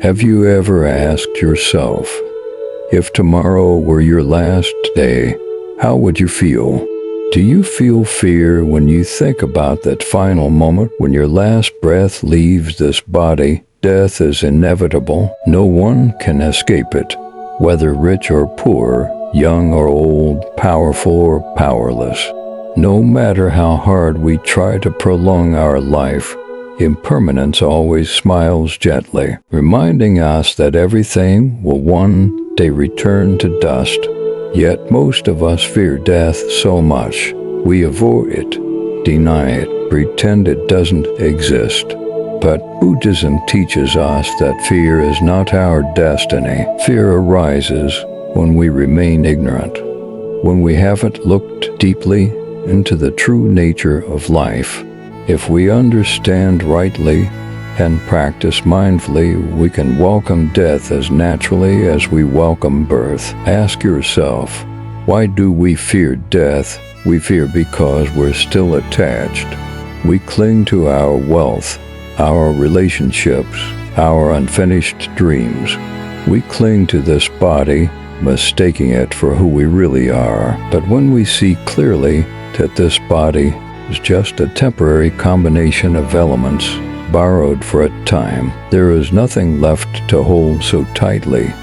Have you ever asked yourself, if tomorrow were your last day, how would you feel? Do you feel fear when you think about that final moment when your last breath leaves this body? Death is inevitable. No one can escape it, whether rich or poor, young or old, powerful or powerless. No matter how hard we try to prolong our life, impermanence always smiles gently, reminding us that everything will one day return to dust. Yet most of us fear death so much, we avoid it, deny it, pretend it doesn't exist. But Buddhism teaches us that fear is not our destiny. Fear arises when we remain ignorant, when we haven't looked deeply into the true nature of life. If we understand rightly and practice mindfully, we can welcome death as naturally as we welcome birth. Ask yourself, why do we fear death? We fear because we're still attached. We cling to our wealth, our relationships, our unfinished dreams. We cling to this body, mistaking it for who we really are. But when we see clearly that this body is just a temporary combination of elements borrowed for a time, there is nothing left to hold so tightly.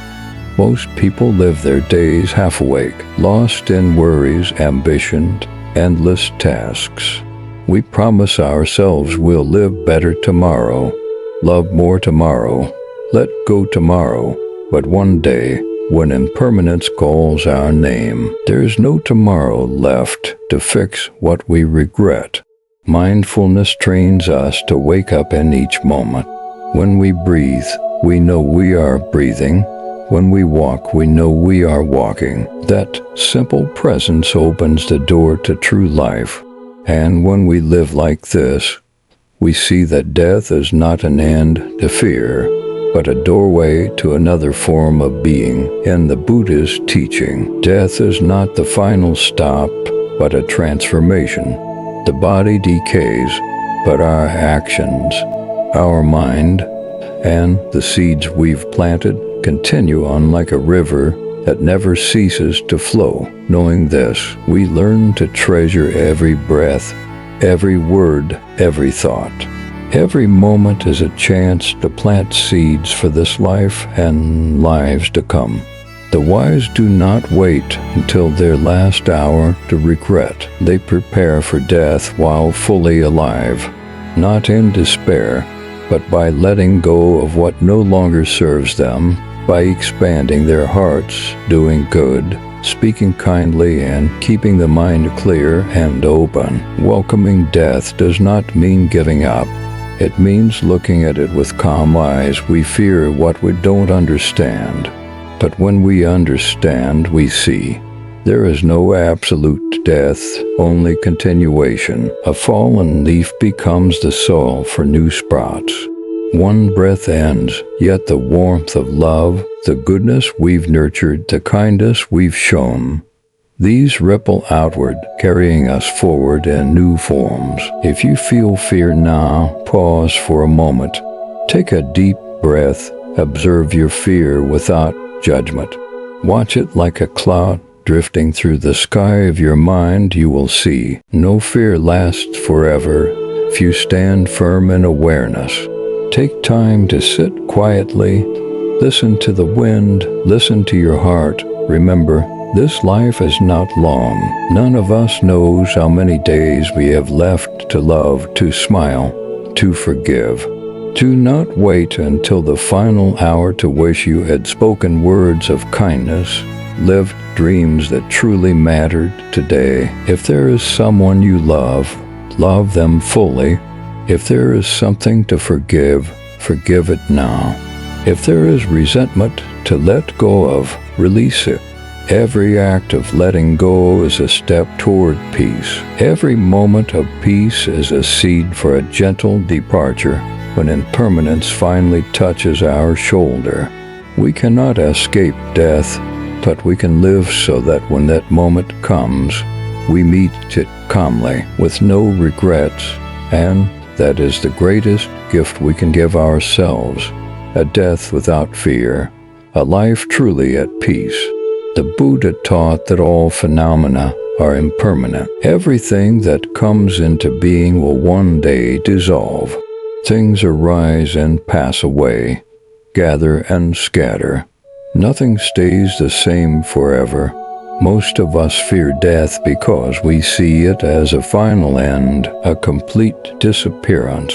Most people live their days half awake, lost in worries, ambition, endless tasks. We promise ourselves we'll live better tomorrow, love more tomorrow, let go tomorrow. But one day, when impermanence calls our name, there's no tomorrow left to fix what we regret. Mindfulness trains us to wake up in each moment. When we breathe, we know we are breathing. When we walk, we know we are walking. That simple presence opens the door to true life. And when we live like this, we see that death is not an end to fear, but a doorway to another form of being. In the Buddhist teaching, death is not the final stop, but a transformation. The body decays, but our actions, our mind, and the seeds we've planted continue on like a river that never ceases to flow. Knowing this, we learn to treasure every breath, every word, every thought. Every moment is a chance to plant seeds for this life and lives to come. The wise do not wait until their last hour to regret. They prepare for death while fully alive, not in despair, but by letting go of what no longer serves them, by expanding their hearts, doing good, speaking kindly, and keeping the mind clear and open. Welcoming death does not mean giving up. It means looking at it with calm eyes. We fear what we don't understand. But when we understand, we see. There is no absolute death, only continuation. A fallen leaf becomes the soil for new sprouts. One breath ends, yet the warmth of love, the goodness we've nurtured, the kindness we've shown, these ripple outward, carrying us forward in new forms. If you feel fear now, pause for a moment. Take a deep breath. Observe your fear without judgment. Watch it like a cloud drifting through the sky of your mind. You will see no fear lasts forever if you stand firm in awareness. Take time to sit quietly, listen to the wind, listen to your heart. Remember, this life is not long. None of us knows how many days we have left to love, to smile, to forgive. Do not wait until the final hour to wish you had spoken words of kindness, lived dreams that truly mattered today. If there is someone you love, love them fully. If there is something to forgive, forgive it now. If there is resentment to let go of, release it. Every act of letting go is a step toward peace. Every moment of peace is a seed for a gentle departure. When impermanence finally touches our shoulder, we cannot escape death, but we can live so that when that moment comes, we meet it calmly, with no regrets, and that is the greatest gift we can give ourselves. a death without fear, a life truly at peace. The Buddha taught that all phenomena are impermanent. Everything that comes into being will one day dissolve. Things arise and pass away, gather and scatter. Nothing stays the same forever. Most of us fear death because we see it as a final end, a complete disappearance.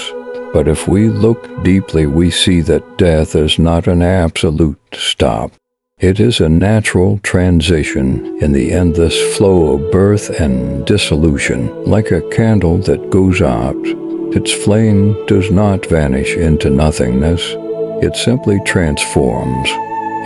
But if we look deeply, we see that death is not an absolute stop. It is a natural transition in the endless flow of birth and dissolution. Like a candle that goes out, its flame does not vanish into nothingness. It simply transforms.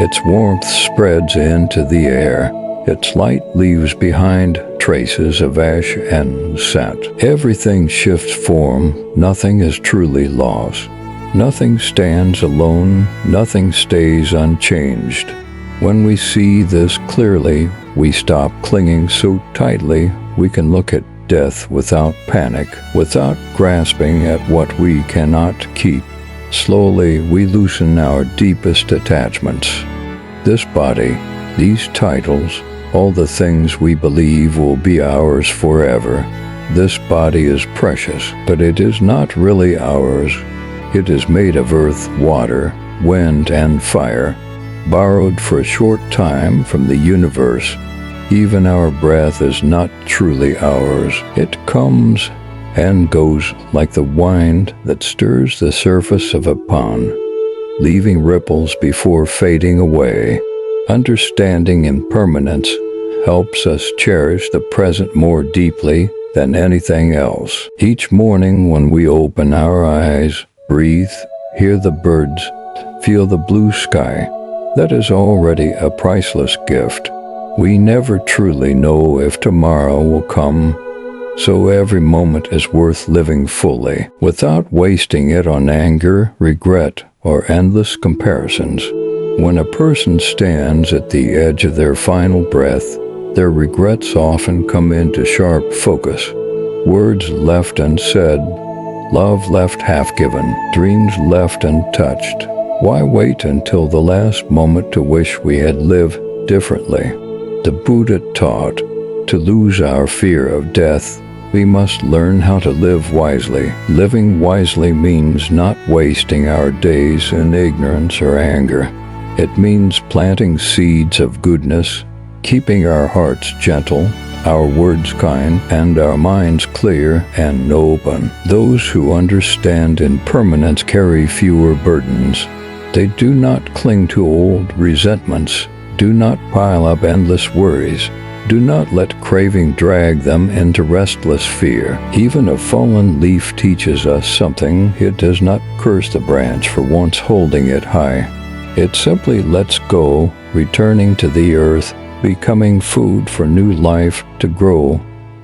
Its warmth spreads into the air. Its light leaves behind traces of ash and scent. Everything shifts form. Nothing is truly lost. Nothing stands alone. Nothing stays unchanged. When we see this clearly, we stop clinging so tightly. We can look at death without panic, without grasping at what we cannot keep. Slowly, we loosen our deepest attachments. This body, these titles, all the things we believe will be ours forever. This body is precious, but it is not really ours. It is made of earth, water, wind, and fire, borrowed for a short time from the universe. Even our breath is not truly ours. It comes and goes like the wind that stirs the surface of a pond, leaving ripples before fading away. Understanding impermanence helps us cherish the present more deeply than anything else. Each morning when we open our eyes, breathe, hear the birds, feel the blue sky, that is already a priceless gift. We never truly know if tomorrow will come, so every moment is worth living fully, without wasting it on anger, regret, or endless comparisons. When a person stands at the edge of their final breath, their regrets often come into sharp focus. Words left unsaid, love left half-given, dreams left untouched. Why wait until the last moment to wish we had lived differently? The Buddha taught, to lose our fear of death, we must learn how to live wisely. Living wisely means not wasting our days in ignorance or anger. It means planting seeds of goodness, keeping our hearts gentle, our words kind, and our minds clear and open. Those who understand impermanence carry fewer burdens. They do not cling to old resentments. Do not pile up endless worries. Do not let craving drag them into restless fear. Even a fallen leaf teaches us something. It does not curse the branch for once holding it high. It simply lets go, returning to the earth, becoming food for new life to grow.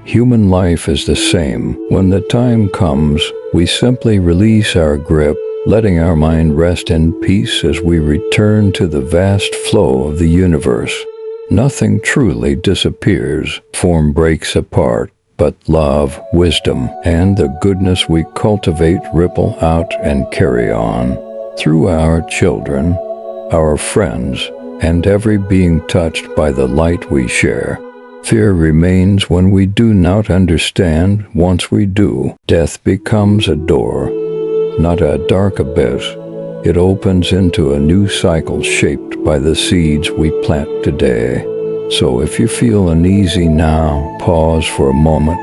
Human life is the same. When the time comes, we simply release our grip, letting our mind rest in peace as we return to the vast flow of the universe. Nothing truly disappears. Form breaks apart, but love, wisdom, and the goodness we cultivate ripple out and carry on through our children, our friends, and every being touched by the light we share. Fear remains when we do not understand. Once we do, death becomes a door, not a dark abyss. It opens into a new cycle shaped by the seeds we plant today. So if you feel uneasy now, pause for a moment.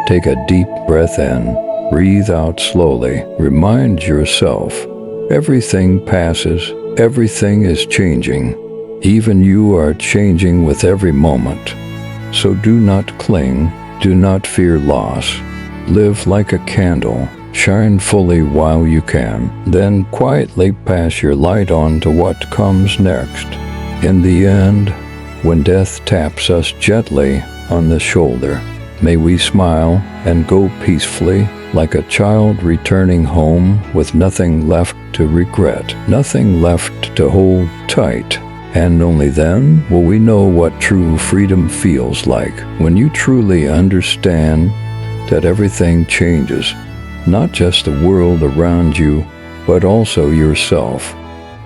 Take a deep breath in. Breathe out slowly. Remind yourself, everything passes. Everything is changing. Even you are changing with every moment. So do not cling. Do not fear loss. Live like a candle. Shine fully while you can. Then quietly pass your light on to what comes next. In the end, when death taps us gently on the shoulder, may we smile and go peacefully like a child returning home with nothing left to regret, nothing left to hold tight. And only then will we know what true freedom feels like, when you truly understand that everything changes, not just the world around you, but also yourself.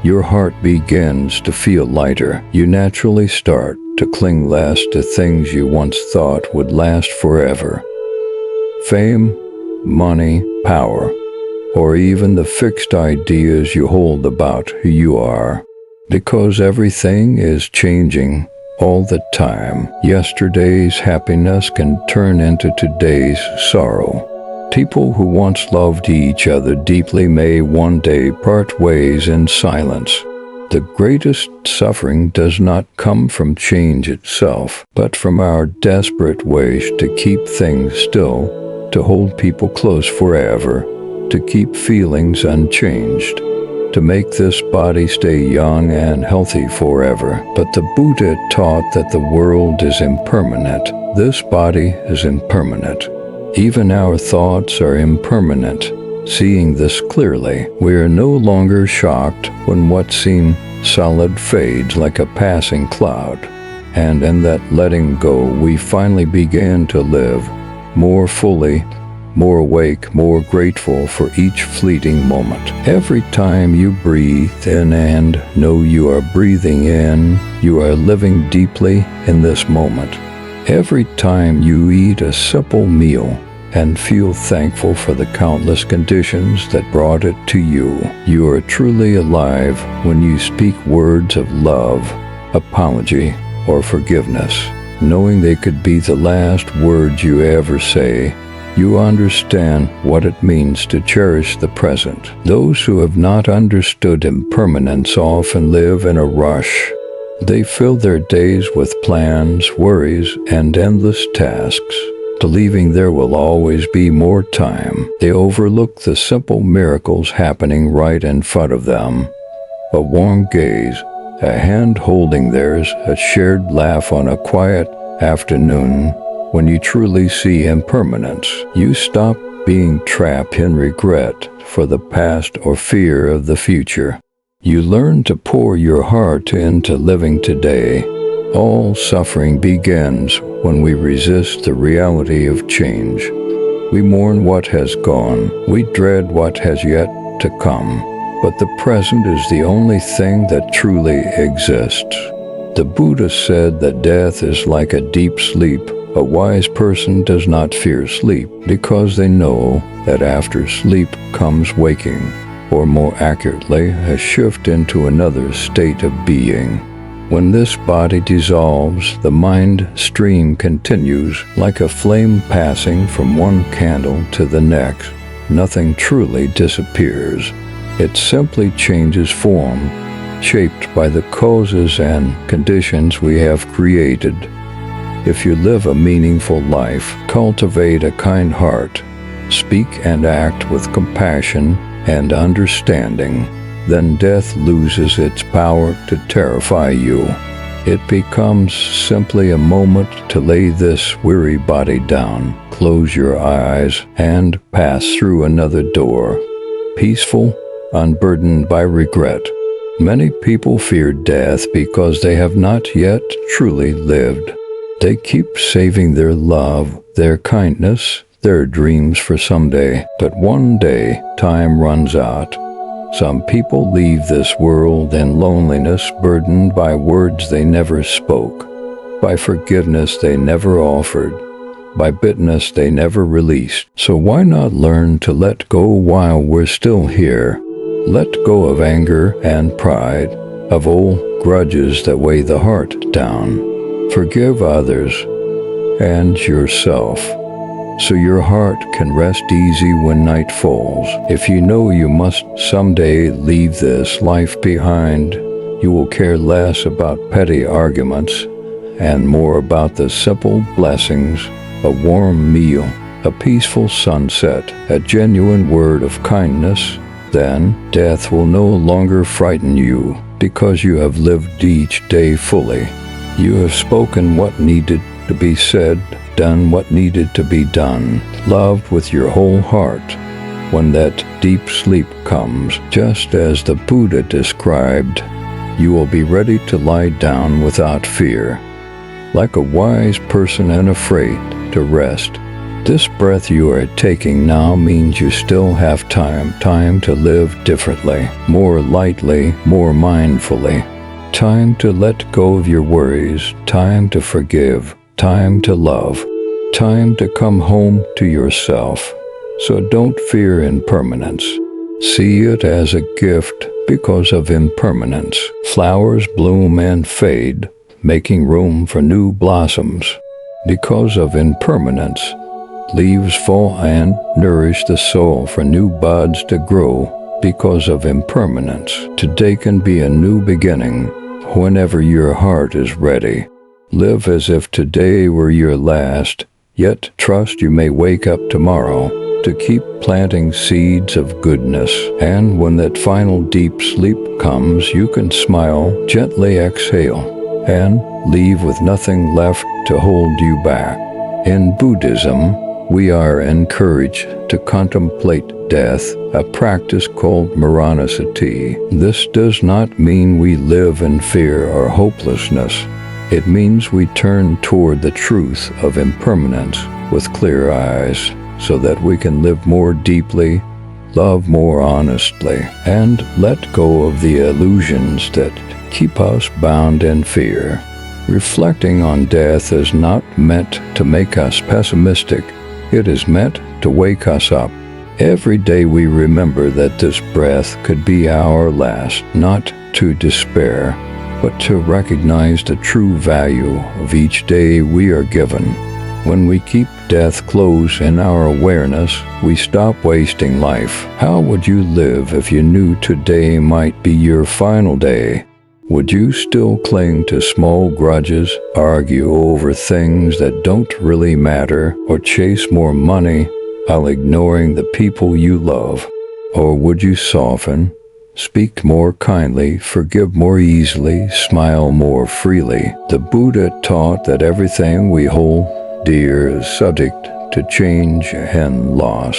your heart begins to feel lighter. You naturally start to cling less to things you once thought would last forever. Fame, money, power, or even the fixed ideas you hold about who you are. Because everything is changing all the time, yesterday's happiness can turn into today's sorrow. People who once loved each other deeply may one day part ways in silence. The greatest suffering does not come from change itself, but from our desperate wish to keep things still, to hold people close forever, to keep feelings unchanged, to make this body stay young and healthy forever. But the Buddha taught that the world is impermanent. This body is impermanent. Even our thoughts are impermanent. Seeing this clearly, we are no longer shocked when what seemed solid fades like a passing cloud. And in that letting go, we finally begin to live more fully, more awake, more grateful for each fleeting moment. Every time you breathe in and know you are breathing in, you are living deeply in this moment. Every time you eat a simple meal and feel thankful for the countless conditions that brought it to you, you are truly alive. When you speak words of love, apology, or forgiveness, knowing they could be the last words you ever say, you understand what it means to cherish the present. Those who have not understood impermanence often live in a rush. They fill their days with plans, worries, and endless tasks, believing there will always be more time. They overlook the simple miracles happening right in front of them. A warm gaze, a hand holding theirs, a shared laugh on a quiet afternoon. When you truly see impermanence, you stop being trapped in regret for the past or fear of the future. You learn to pour your heart into living today. All suffering begins when we resist the reality of change. We mourn what has gone. We dread what has yet to come. But the present is the only thing that truly exists. The Buddha said that death is like a deep sleep. A wise person does not fear sleep because they know that after sleep comes waking, or more accurately, a shift into another state of being. When this body dissolves, the mind stream continues like a flame passing from one candle to the next. Nothing truly disappears. It simply changes form, shaped by the causes and conditions we have created. If you live a meaningful life, cultivate a kind heart, speak and act with compassion and understanding, then death loses its power to terrify you. It becomes simply a moment to lay this weary body down, close your eyes, and pass through another door, peaceful, unburdened by regret. Many people fear death because they have not yet truly lived. They keep saving their love, their kindness, their dreams for someday. But one day, time runs out. Some people leave this world in loneliness, burdened by words they never spoke, by forgiveness they never offered, by bitterness they never released. So why not learn to let go while we're still here? Let go of anger and pride, of old grudges that weigh the heart down. Forgive others and yourself, so your heart can rest easy when night falls. If you know you must someday leave this life behind, you will care less about petty arguments and more about the simple blessings: a warm meal, a peaceful sunset, a genuine word of kindness. Then death will no longer frighten you because you have lived each day fully. You have spoken what needed to be said, done what needed to be done, loved with your whole heart. When that deep sleep comes, just as the Buddha described, you will be ready to lie down without fear, like a wise person unafraid to rest. This breath you are taking now means you still have time to live differently, more lightly, more mindfully. Time to let go of your worries, time to forgive, time to love, time to come home to yourself. So don't fear impermanence. See it as a gift because of impermanence. Flowers bloom and fade, making room for new blossoms. Because of impermanence, leaves fall and nourish the soul for new buds to grow. Because of impermanence, today can be a new beginning whenever your heart is ready. Live as if today were your last, yet trust you may wake up tomorrow to keep planting seeds of goodness. And when that final deep sleep comes, you can smile, gently exhale, and leave with nothing left to hold you back. In Buddhism, we are encouraged to contemplate death, a practice called Mindfulness. This does not mean we live in fear or hopelessness. It means we turn toward the truth of impermanence with clear eyes, so that we can live more deeply, love more honestly, and let go of the illusions that keep us bound in fear. Reflecting on death is not meant to make us pessimistic. It is meant to wake us up. Every day we remember that this breath could be our last, not to despair, but to recognize the true value of each day we are given. When we keep death close in our awareness, we stop wasting life. How would you live if you knew today might be your final day? Would you still cling to small grudges, argue over things that don't really matter, or chase more money while ignoring the people you love? Or would you soften, speak more kindly, forgive more easily, smile more freely? The Buddha taught that everything we hold dear is subject to change and loss.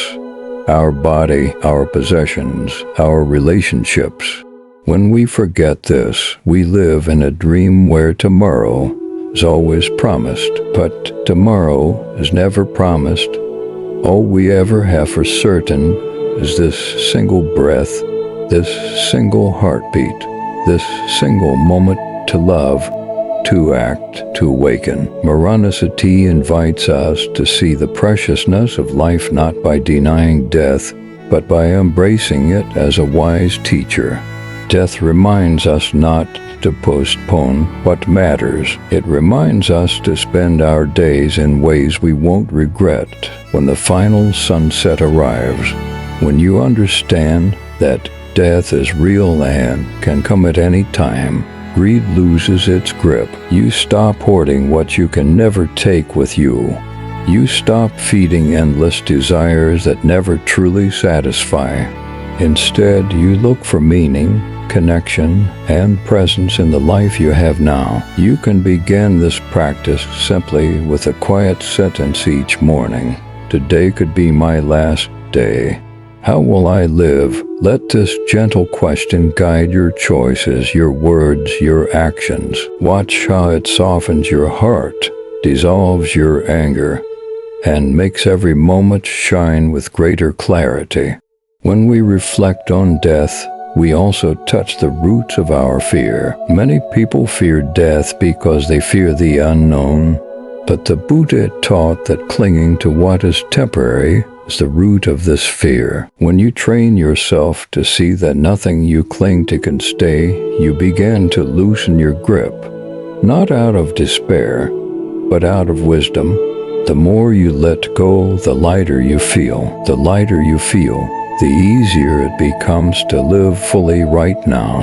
Our body, our possessions, our relationships. When we forget this, we live in a dream where tomorrow is always promised, but tomorrow is never promised. All we ever have for certain is this single breath, this single heartbeat, this single moment to love, to act, to awaken. Mindfulness invites us to see the preciousness of life not by denying death, but by embracing it as a wise teacher. Death reminds us not to postpone what matters. It reminds us to spend our days in ways we won't regret when the final sunset arrives. When you understand that death is real and can come at any time, greed loses its grip. You stop hoarding what you can never take with you. You stop feeding endless desires that never truly satisfy. Instead, you look for meaning, connection, and presence in the life you have now. You can begin this practice simply with a quiet sentence each morning. Today could be my last day. How will I live? Let this gentle question guide your choices, your words, your actions. Watch how it softens your heart, dissolves your anger, and makes every moment shine with greater clarity. When we reflect on death, we also touch the roots of our fear. Many people fear death because they fear the unknown, but the Buddha taught that clinging to what is temporary is the root of this fear. When you train yourself to see that nothing you cling to can stay, you begin to loosen your grip, not out of despair, but out of wisdom. The more you let go, the lighter you feel. The lighter you feel, the easier it becomes to live fully right now.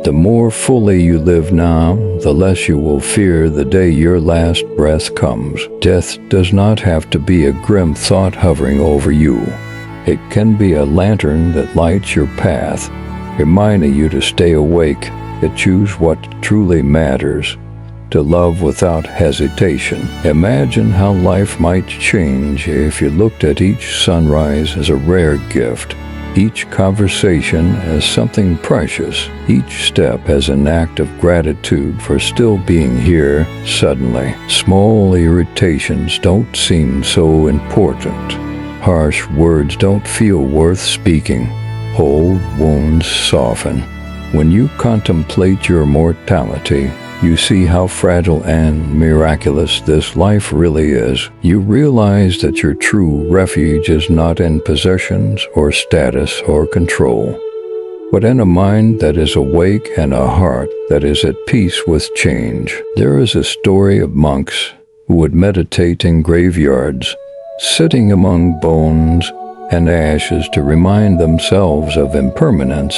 The more fully you live now, the less you will fear the day your last breath comes. Death does not have to be a grim thought hovering over you. It can be a lantern that lights your path, reminding you to stay awake, to choose what truly matters, to love without hesitation. Imagine how life might change if you looked at each sunrise as a rare gift, each conversation as something precious, each step as an act of gratitude for still being here. Suddenly, small irritations don't seem so important. Harsh words don't feel worth speaking. Old wounds soften. When you contemplate your mortality, you see how fragile and miraculous this life really is. You realize that your true refuge is not in possessions or status or control, but in a mind that is awake and a heart that is at peace with change. There is a story of monks who would meditate in graveyards, sitting among bones and ashes to remind themselves of impermanence.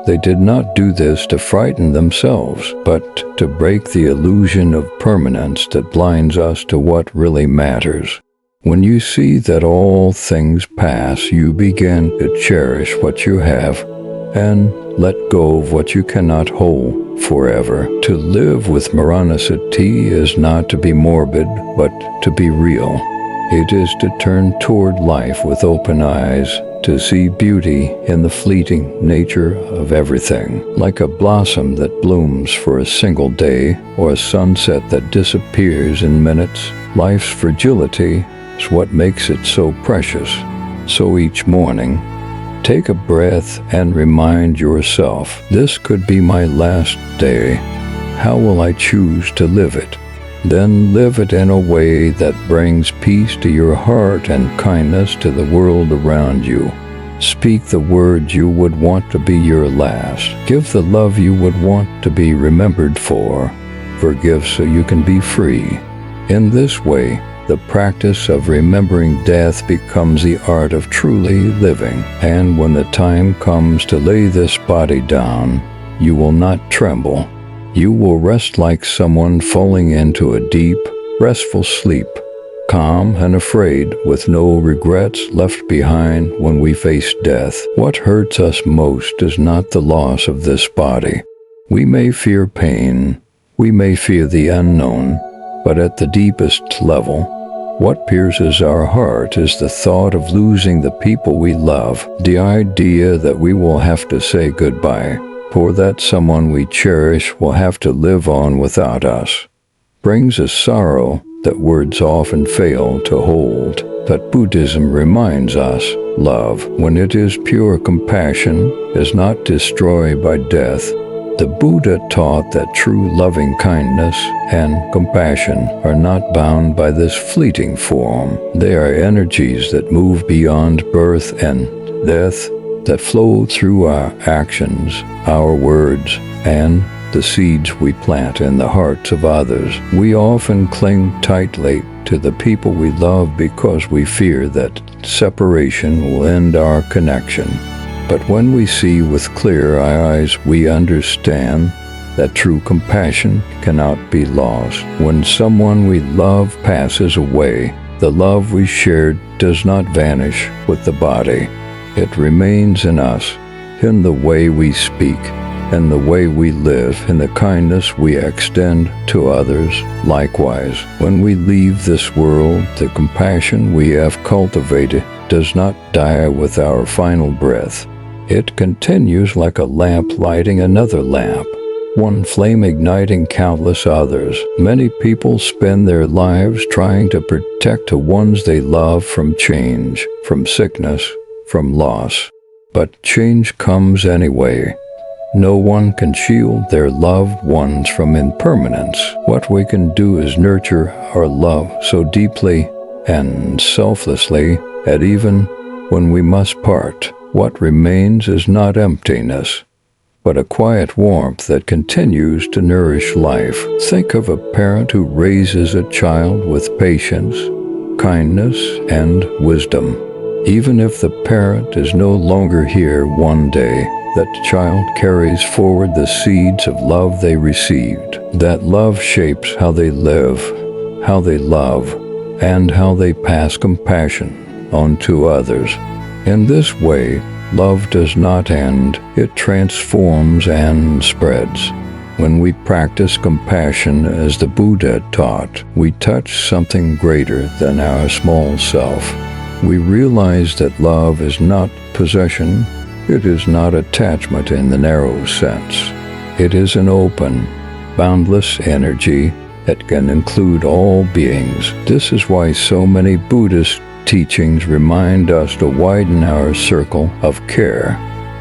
They did not do this to frighten themselves, but to break the illusion of permanence that blinds us to what really matters. When you see that all things pass, you begin to cherish what you have and let go of what you cannot hold forever. To live with Maranasati is not to be morbid, but to be real. It is to turn toward life with open eyes, to see beauty in the fleeting nature of everything, like a blossom that blooms for a single day or a sunset that disappears in minutes. Life's fragility is what makes it so precious. So each morning, take a breath and remind yourself, this could be my last day. How will I choose to live it? Then live it in a way that brings peace to your heart and kindness to the world around you. Speak the words you would want to be your last. Give the love you would want to be remembered for. Forgive so you can be free. In this way, the practice of remembering death becomes the art of truly living. And when the time comes to lay this body down, you will not tremble. You will rest like someone falling into a deep, restful sleep, calm and afraid, with no regrets left behind when we face death. What hurts us most is not the loss of this body. We may fear pain, we may fear the unknown, but at the deepest level, what pierces our heart is the thought of losing the people we love, the idea that we will have to say goodbye, or that someone we cherish will have to live on without us, brings a sorrow that words often fail to hold. But Buddhism reminds us, love, when it is pure compassion, is not destroyed by death. The Buddha taught that true loving kindness and compassion are not bound by this fleeting form. They are energies that move beyond birth and death, that flow through our actions, our words, and the seeds we plant in the hearts of others. We often cling tightly to the people we love because we fear that separation will end our connection. But when we see with clear eyes, we understand that true compassion cannot be lost. When someone we love passes away, the love we shared does not vanish with the body. It remains in us, in the way we speak, in the way we live, in the kindness we extend to others. Likewise, when we leave this world, the compassion we have cultivated does not die with our final breath. It continues like a lamp lighting another lamp, one flame igniting countless others. Many people spend their lives trying to protect the ones they love from change, from sickness, from loss. But change comes anyway. No one can shield their loved ones from impermanence. What we can do is nurture our love so deeply and selflessly that even when we must part, what remains is not emptiness, but a quiet warmth that continues to nourish life. Think of a parent who raises a child with patience, kindness, and wisdom. Even if the parent is no longer here one day, that child carries forward the seeds of love they received. That love shapes how they live, how they love, and how they pass compassion on to others. In this way, love does not end, it transforms and spreads. When we practice compassion as the Buddha taught, we touch something greater than our small self. We realize that love is not possession. It is not attachment in the narrow sense. It is an open, boundless energy that can include all beings. This is why so many Buddhist teachings remind us to widen our circle of care.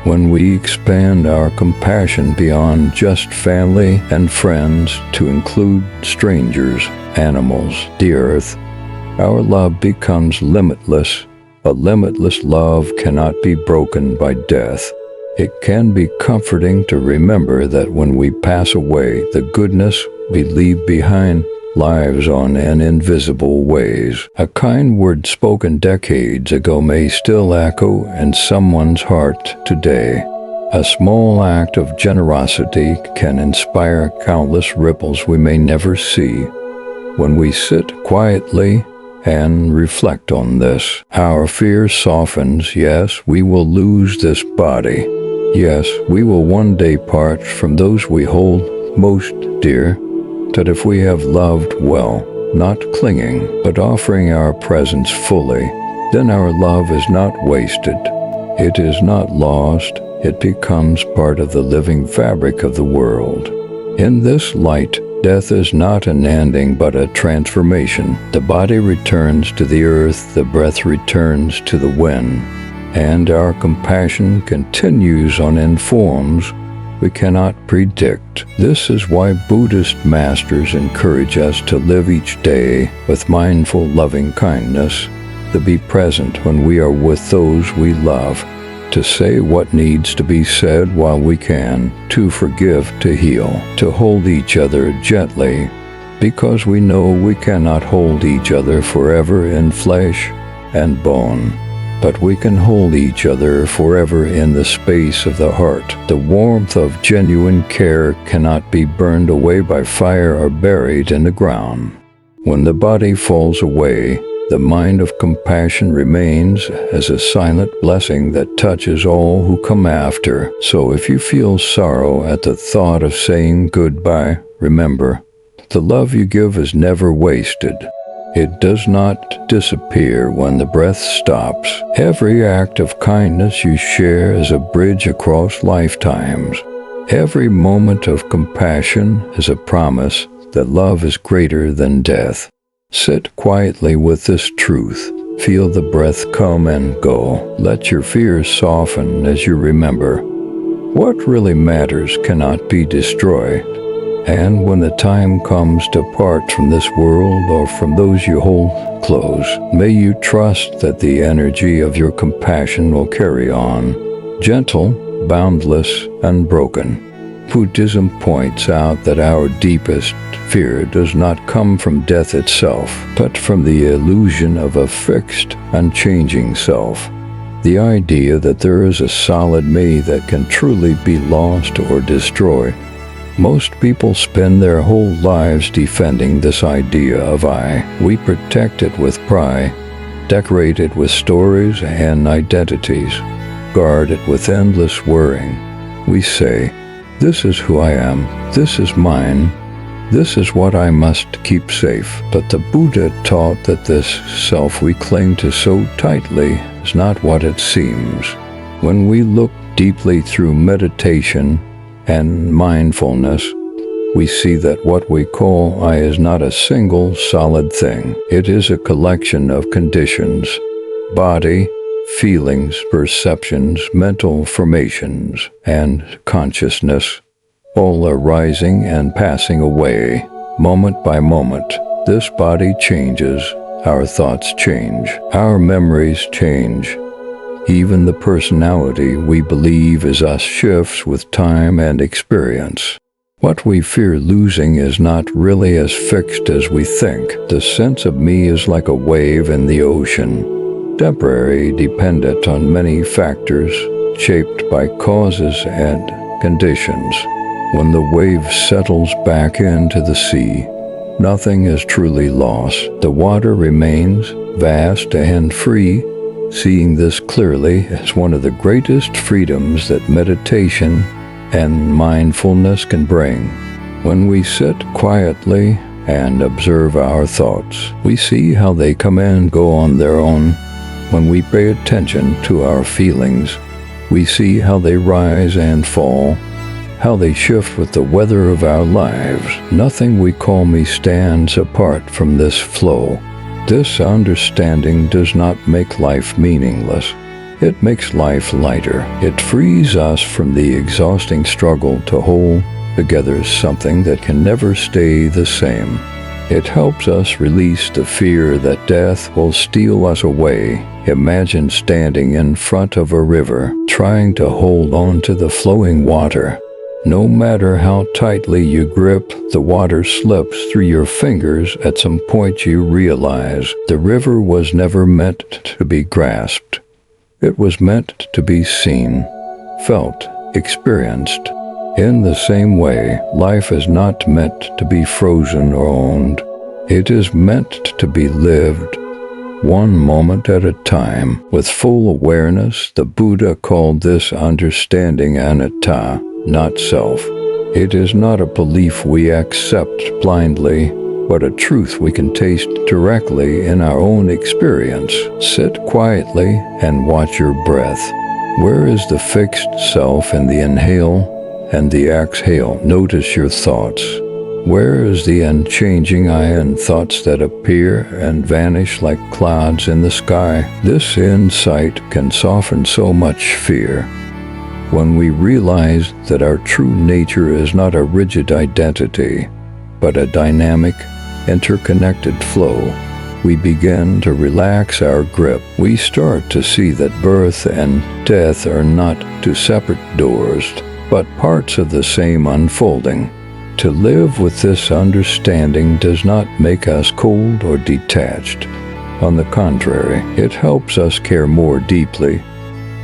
When we expand our compassion beyond just family and friends to include strangers, animals, the earth, our love becomes limitless. A limitless love cannot be broken by death. It can be comforting to remember that when we pass away, the goodness we leave behind lives on in invisible ways. A kind word spoken decades ago may still echo in someone's heart today. A small act of generosity can inspire countless ripples we may never see. When we sit quietly and reflect on this, our fear softens. Yes, we will lose this body. Yes, we will one day part from those we hold most dear. That if we have loved well, not clinging, but offering our presence fully, then our love is not wasted. It is not lost. It becomes part of the living fabric of the world. In this light, death is not an ending but a transformation. The body returns to the earth, the breath returns to the wind, and our compassion continues on in forms we cannot predict. This is why Buddhist masters encourage us to live each day with mindful, loving kindness, to be present when we are with those we love, to say what needs to be said while we can, to forgive, to heal, to hold each other gently, because we know we cannot hold each other forever in flesh and bone. But we can hold each other forever in the space of the heart. The warmth of genuine care cannot be burned away by fire or buried in the ground. When the body falls away, the mind of compassion remains as a silent blessing that touches all who come after. So if you feel sorrow at the thought of saying goodbye, remember, the love you give is never wasted. It does not disappear when the breath stops. Every act of kindness you share is a bridge across lifetimes. Every moment of compassion is a promise that love is greater than death. Sit quietly with this truth. Feel the breath come and go. Let your fears soften as you remember. What really matters cannot be destroyed. And when the time comes to part from this world or from those you hold close, may you trust that the energy of your compassion will carry on, gentle, boundless, unbroken. Buddhism points out that our deepest fear does not come from death itself, but from the illusion of a fixed, unchanging self. The idea that there is a solid me that can truly be lost or destroyed. Most people spend their whole lives defending this idea of I. We protect it with pride, decorate it with stories and identities, guard it with endless worrying. We say, this is who I am, this is mine, this is what I must keep safe. But the Buddha taught that this self we cling to so tightly is not what it seems. When we look deeply through meditation and mindfulness, we see that what we call I is not a single solid thing. It is a collection of conditions, body, feelings, perceptions, mental formations, and consciousness, all arising and passing away, moment by moment. This body changes, our thoughts change, our memories change. Even the personality we believe is us shifts with time and experience. What we fear losing is not really as fixed as we think. The sense of me is like a wave in the ocean, temporary, dependent on many factors, shaped by causes and conditions. When the wave settles back into the sea, nothing is truly lost. The water remains vast and free. Seeing this clearly is one of the greatest freedoms that meditation and mindfulness can bring. When we sit quietly and observe our thoughts, we see how they come and go on their own, When we pay attention to our feelings, we see how they rise and fall, how they shift with the weather of our lives. Nothing we call me stands apart from this flow. This understanding does not make life meaningless. It makes life lighter. It frees us from the exhausting struggle to hold together something that can never stay the same. It helps us release the fear that death will steal us away. Imagine standing in front of a river, trying to hold on to the flowing water. No matter how tightly you grip, the water slips through your fingers. At some point you realize the river was never meant to be grasped. It was meant to be seen, felt, experienced. In the same way, life is not meant to be frozen or owned. It is meant to be lived, one moment at a time, with full awareness. The Buddha called this understanding anatta, not self. It is not a belief we accept blindly, but a truth we can taste directly in our own experience. Sit quietly and watch your breath. Where is the fixed self in the inhale and the exhale? Notice your thoughts. Where is the unchanging I in thoughts that appear and vanish like clouds in the sky? This insight can soften so much fear. When we realize that our true nature is not a rigid identity, but a dynamic, interconnected flow, we begin to relax our grip. We start to see that birth and death are not two separate doors, but parts of the same unfolding. To live with this understanding does not make us cold or detached. On the contrary, it helps us care more deeply.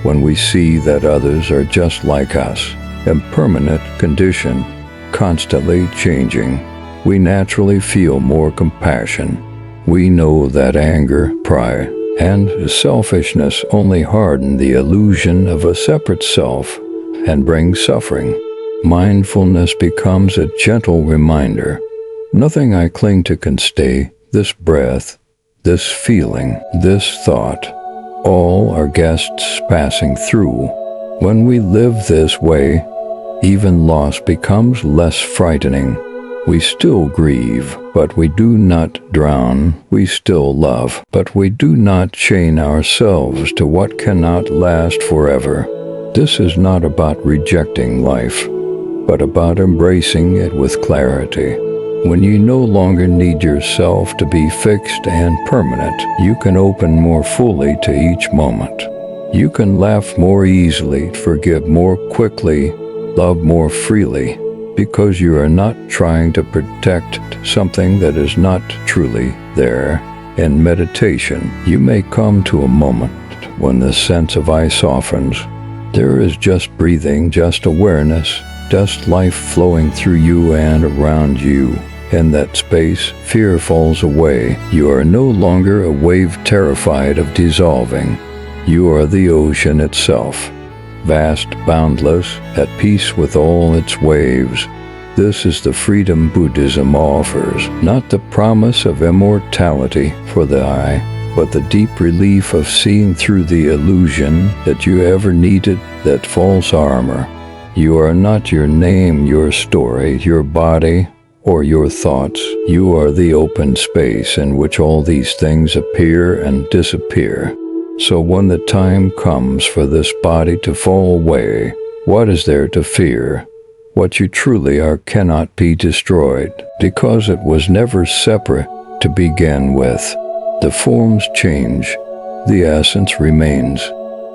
When we see that others are just like us, impermanent condition, constantly changing, we naturally feel more compassion. We know that anger, pride, and selfishness only harden the illusion of a separate self and bring suffering. Mindfulness becomes a gentle reminder. Nothing I cling to can stay. This breath, this feeling, this thought, all are guests passing through. When we live this way, even loss becomes less frightening. We still grieve, but we do not drown. We still love, but we do not chain ourselves to what cannot last forever. This is not about rejecting life, but about embracing it with clarity. When you no longer need yourself to be fixed and permanent, you can open more fully to each moment. You can laugh more easily, forgive more quickly, love more freely, because you are not trying to protect something that is not truly there. In meditation, you may come to a moment when the sense of I softens. There is just breathing, just awareness, just life flowing through you and around you. In that space, fear falls away. You are no longer a wave terrified of dissolving. You are the ocean itself, vast, boundless, at peace with all its waves. This is the freedom Buddhism offers, not the promise of immortality for the I, but the deep relief of seeing through the illusion that you ever needed, that false armor. You are not your name, your story, your body, or your thoughts. You are the open space in which all these things appear and disappear. So when the time comes for this body to fall away, what is there to fear? What you truly are cannot be destroyed, because it was never separate to begin with. The forms change, the essence remains.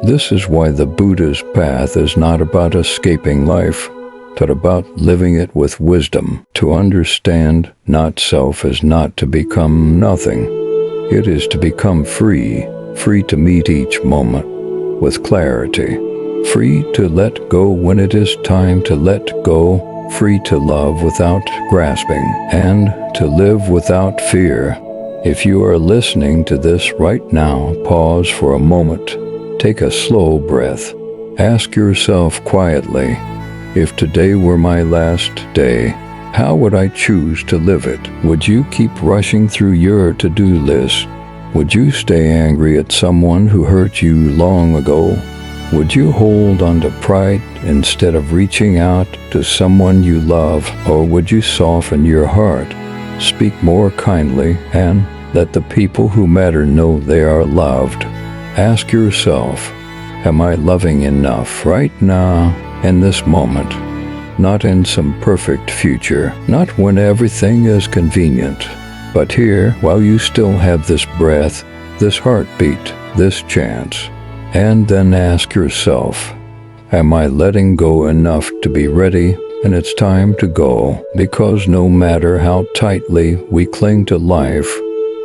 This is why the Buddha's path is not about escaping life, but about living it with wisdom. To understand not self is not to become nothing. It is to become free, free to meet each moment with clarity, free to let go when it is time to let go, free to love without grasping, and to live without fear. If you are listening to this right now, pause for a moment. Take a slow breath. Ask yourself quietly, if today were my last day, how would I choose to live it? Would you keep rushing through your to-do list, Would you stay angry at someone who hurt you long ago? Would you hold on to pride instead of reaching out to someone you love? Or would you soften your heart, speak more kindly, and let the people who matter know they are loved? Ask yourself, am I loving enough right now, in this moment? Not in some perfect future, not when everything is convenient, but here while you still have this breath, this heartbeat, this chance. And then ask yourself, am I letting go enough to be ready when it's time to go? Because no matter how tightly we cling to life,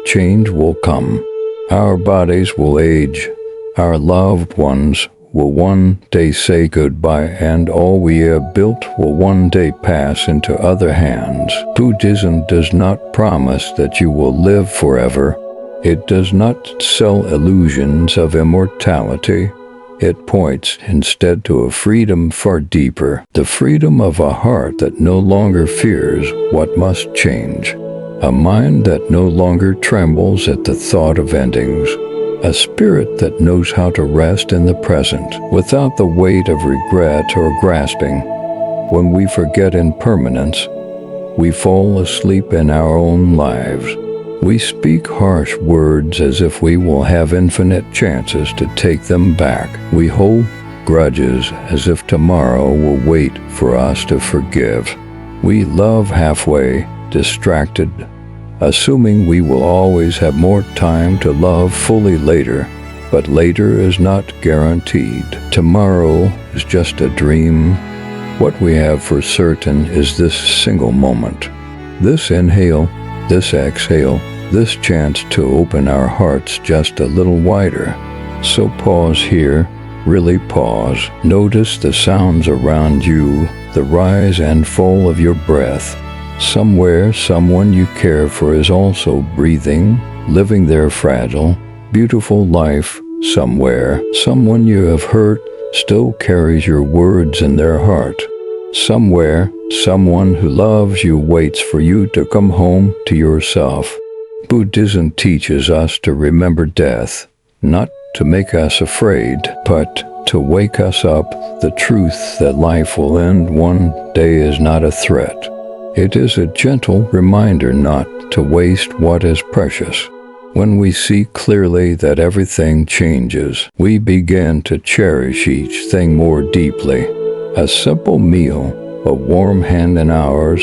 change will come. Our bodies will age, our loved ones will one day say goodbye, and all we have built will one day pass into other hands. Buddhism does not promise that you will live forever. It does not sell illusions of immortality. It points instead to a freedom far deeper, the freedom of a heart that no longer fears what must change, a mind that no longer trembles at the thought of endings, a spirit that knows how to rest in the present without the weight of regret or grasping. When we forget impermanence, we fall asleep in our own lives. We speak harsh words as if we will have infinite chances to take them back. We hold grudges as if tomorrow will wait for us to forgive. We love halfway, distracted, assuming we will always have more time to love fully later. But later is not guaranteed. Tomorrow is just a dream. What we have for certain is this single moment. This inhale, this exhale, this chance to open our hearts just a little wider. So pause here, really pause. Notice the sounds around you, the rise and fall of your breath. Somewhere, someone you care for is also breathing, living their fragile, beautiful life. Somewhere, someone you have hurt still carries your words in their heart. Somewhere, someone who loves you waits for you to come home to yourself. Buddhism teaches us to remember death, not to make us afraid, but to wake us up. The truth that life will end one day is not a threat. It is a gentle reminder not to waste what is precious. When we see clearly that everything changes, we begin to cherish each thing more deeply. A simple meal, a warm hand in ours,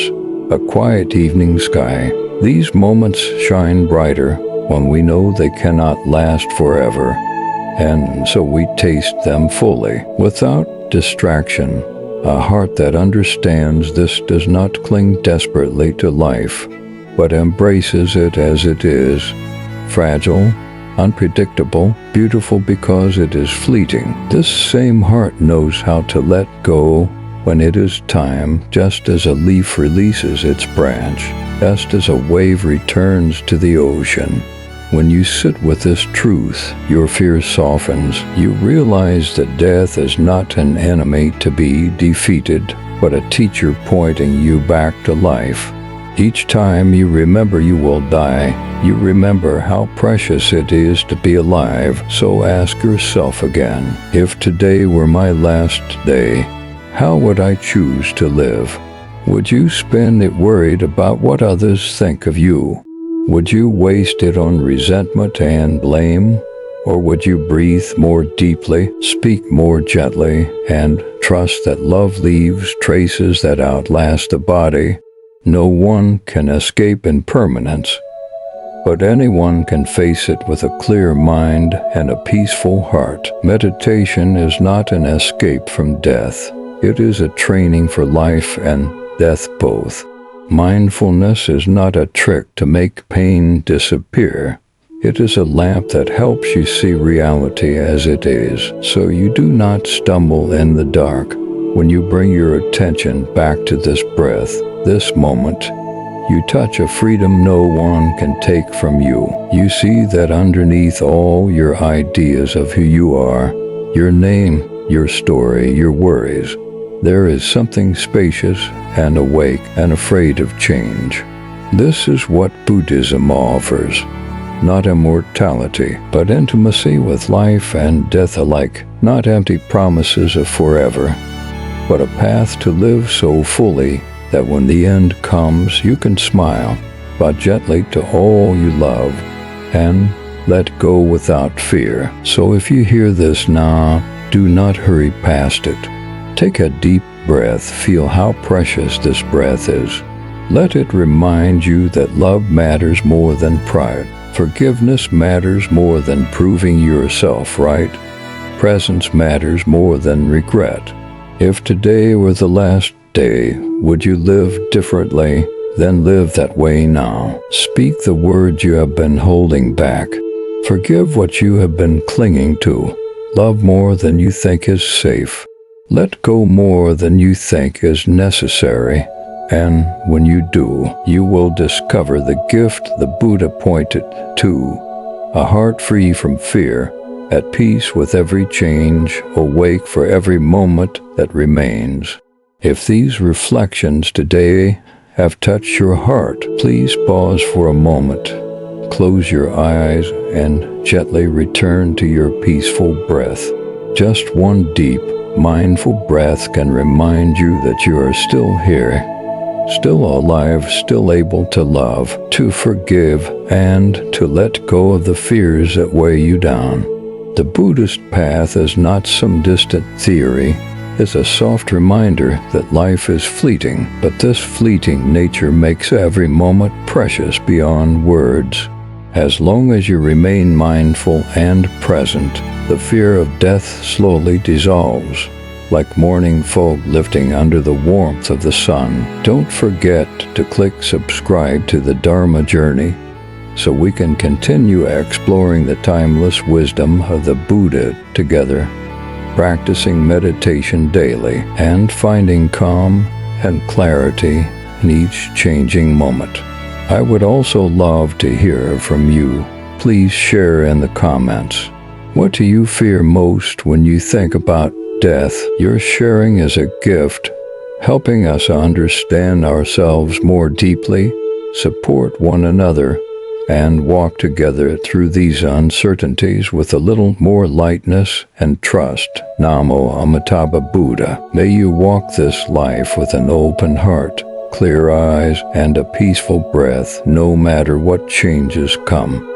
a quiet evening sky. These moments shine brighter when we know they cannot last forever, and so we taste them fully, without distraction. A heart that understands this does not cling desperately to life, but embraces it as it is, fragile, unpredictable, beautiful because it is fleeting. This same heart knows how to let go when it is time, just as a leaf releases its branch, just as a wave returns to the ocean. When you sit with this truth, your fear softens. You realize that death is not an enemy to be defeated, but a teacher pointing you back to life. Each time you remember you will die, you remember how precious it is to be alive. So ask yourself again, if today were my last day, how would I choose to live? Would you spend it worried about what others think of you? Would you waste it on resentment and blame? Or would you breathe more deeply, speak more gently, and trust that love leaves traces that outlast the body? No one can escape impermanence, but anyone can face it with a clear mind and a peaceful heart. Meditation is not an escape from death. It is a training for life and death both. Mindfulness is not a trick to make pain disappear. It is a lamp that helps you see reality as it is, so you do not stumble in the dark. When you bring your attention back to this breath, this moment, you touch a freedom no one can take from you. You see that underneath all your ideas of who you are, your name, your story, your worries, there is something spacious and awake and afraid of change. This is what Buddhism offers. not immortality, but intimacy with life and death alike, not empty promises of forever, but a path to live so fully that when the end comes you can smile, bow gently to all you love, and let go without fear. So if you hear this now, do not hurry past it. Take a deep breath, feel how precious this breath is. Let it remind you that love matters more than pride. Forgiveness matters more than proving yourself right. Presence matters more than regret. If today were the last day, would you live differently? Then live that way now. Speak the words you have been holding back. Forgive what you have been clinging to. Love more than you think is safe. Let go more than you think is necessary. And when you do, you will discover the gift the Buddha pointed to, a heart free from fear, at peace with every change, awake for every moment that remains. If these reflections today have touched your heart, please pause for a moment. Close your eyes and gently return to your peaceful breath. Just one deep, mindful breath can remind you that you are still here, still alive, still able to love, to forgive, and to let go of the fears that weigh you down. The Buddhist path is not some distant theory. It's a soft reminder that life is fleeting, but this fleeting nature makes every moment precious beyond words. As long as you remain mindful and present, the fear of death slowly dissolves, like morning fog lifting under the warmth of the sun. Don't forget to click subscribe to the Dharma Journey so we can continue exploring the timeless wisdom of the Buddha together, practicing meditation daily and finding calm and clarity in each changing moment. I would also love to hear from you. Please share in the comments. What do you fear most when you think about death? Your sharing is a gift, helping us understand ourselves more deeply, support one another, and walk together through these uncertainties with a little more lightness and trust. Namo Amitabha Buddha. May you walk this life with an open heart, clear eyes, and a peaceful breath, no matter what changes come.